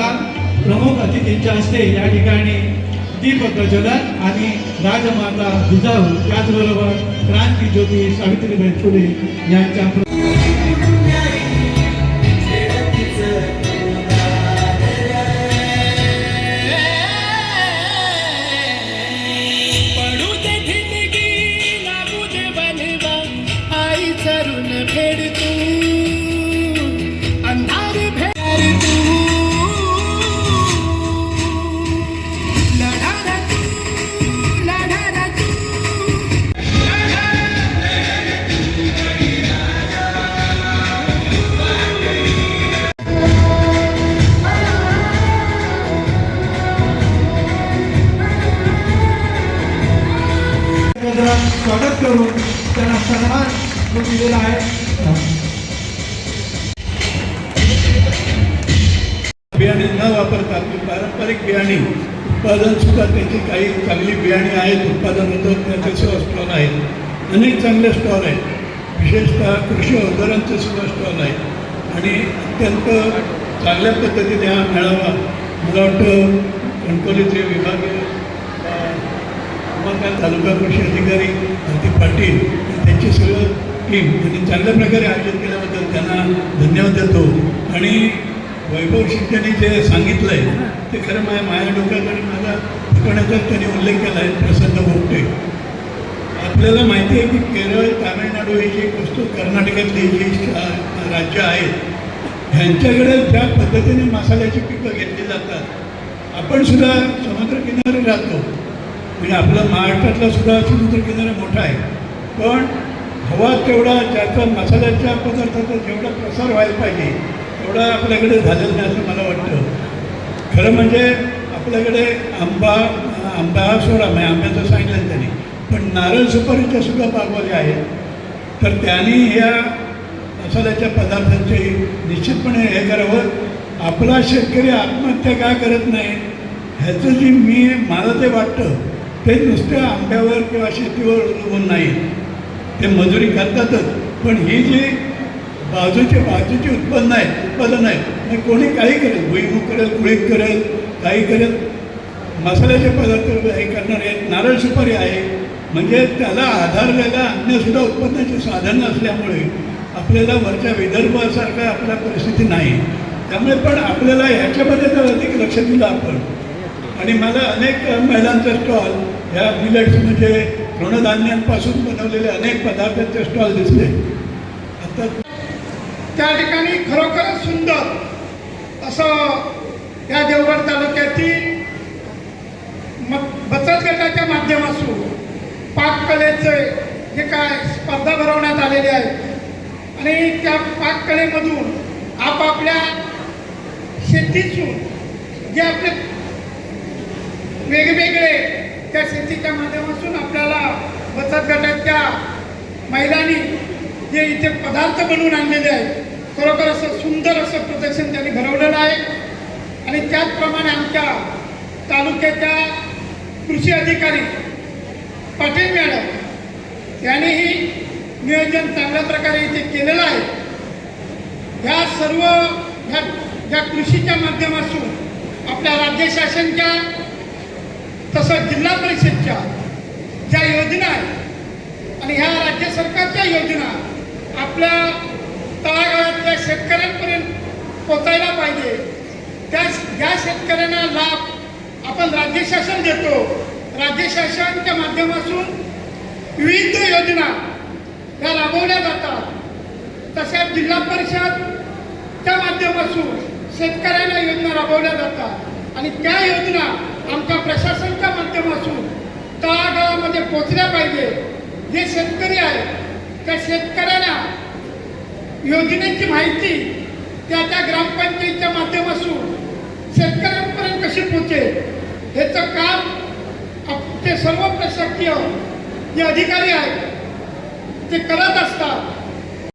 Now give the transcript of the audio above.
आता प्रमुख अतिथींच्या हस्ते या ठिकाणी दीप प्रज्वलन आणि राजमाता जिजाऊ त्याचबरोबर क्रांती ज्योती सावित्रीबाई फुले यांच्या स्वागत करून त्यांना सन्मान दिलेला आहे. बियाणे न वापरता पारंपरिक बियाणे उत्पादन सुद्धा त्याची काही चांगली बियाणे आहेत, उत्पादन होतं त्याचे सुद्धा स्टॉल आहेत. अनेक चांगले स्टॉल आहेत, विशेषतः कृषी अवजारांचे सुद्धा स्टॉल आहेत आणि अत्यंत चांगल्या पद्धतीने हा मेळावा मला वाटतं कणकवलीचे विभागीय तालुका कृषी अधिकारी हार्दिक पाटील त्यांची सगळं टीम त्यांनी चांगल्या प्रकारे आयोजित केल्याबद्दल त्यांना धन्यवाद देतो. आणि वैभव शिंदेने जे सांगितलं आहे ते खरं माझ्या डोक्याकडे माझा ठिकाणाचा त्यांनी उल्लेख केला आहे. प्रसन्न भोगटे आपल्याला माहिती आहे की केरळ, तामिळनाडू ही जी वस्तू कर्नाटकातली जी राज्य आहेत ह्यांच्याकडे ज्या पद्धतीने मसाल्याची पिकं घेतली जातात. आपण सुद्धा समुद्रकिनारी राहतो म्हणजे आपला महाराष्ट्रातला सुद्धा समुद्रकिनारा मोठा आहे, पण हवा तेवढा ज्याचा मसाल्याच्या पदार्थाचा जेवढा प्रसार व्हायला पाहिजे तेवढा आपल्याकडे झालेला नाही असं मला वाटतं. खरं म्हणजे आपल्याकडे आंबा सोडा म्हणजे आंब्याचं सांगितलं त्यांनी, पण नारळ सुपारीच्या सुद्धा बागवाल्या आहेत. तर त्यांनी ह्या मसाल्याच्या पदार्थांचे निश्चितपणे हे करावं. आपला शेतकरी आत्महत्या का करत नाही ह्याचं जी मला ते वाटतं ते नुसत्या आंब्यावर किंवा शेतीवर अवलंबून नाही. ते मजुरी करतातच, पण ही जी बाजूची उत्पन्न आहे कोणी काही करेल, भुईमूग करेल, कुळीत करेल, काही करेल, मसाल्याचे पदार्थ हे करणार आहेत. नारळ सुपारी आहे म्हणजे त्याला आधारलेला अन्यसुद्धा उत्पन्नाची साधनं असल्यामुळे आपल्याला वरच्या विदर्भासारखा आपल्या परिस्थिती नाही. त्यामुळे पण आपल्याला ह्याच्यामध्ये तर अधिक लक्ष दिलं आपण. आणि मला अनेक महिलांचे स्टॉल ह्या मिलेट्स म्हणजे तृणधान्यांपासून बनवलेले अनेक पदार्थांचे स्टॉल दिसले. आता त्या ठिकाणी खरोखरच सुंदर असं या देवगड तालुक्यातील बचत गटाच्या माध्यमातून पाककलेचे जे काय स्पर्धा भरवण्यात आलेले आहेत आणि त्या पाककलेमधून आपापल्या शेतीतून जे आपले वेगवेगळे त्या शेतीच्या माध्यमातून आपल्याला बचत गटाच्या महिलांनी जे इथे पदार्थ बनवून आणलेले आहेत खरोखर असं सुंदर असं प्रदर्शन त्यांनी भरवलेलं आहे. आणि त्याचप्रमाणे आमच्या तालुक्याच्या कृषी अधिकारी पाटील मॅडम यांनीही नियोजन चांगल्या प्रकारे इथे केलेलं आहे. ह्या सर्व ज्या कृषीच्या माध्यमातून आपल्या राज्य शासनाच्या तसं जिल्हा परिषदच्या ज्या योजना आहेत आणि ह्या राज्य सरकारच्या योजना आपल्या तळागाळातल्या शेतकऱ्यांपर्यंत पोचायला पाहिजे. ज्या शेतकऱ्यांना लाभ आपण राज्य शासन देतो, राज्य शासनाच्या माध्यमातून विविध योजना ह्या राबवल्या जातात. तशाच जिल्हा परिषदच्या माध्यमातून शेतकऱ्यांना योजना राबवल्या जातात आणि त्या योजना आमच्या प्रशासनाच्या माध्यमातून तळागाळामध्ये पोचल्या पाहिजे. जे शेतकरी आहेत त्या शेतकऱ्यांना योजनेची माहिती त्या ग्रामपंचायतीच्या माध्यमातून शेतकऱ्यांपर्यंत कशी पोचेल ह्याचं काम ते सर्व प्रशासकीय जे अधिकारी आहेत ते करत असतात.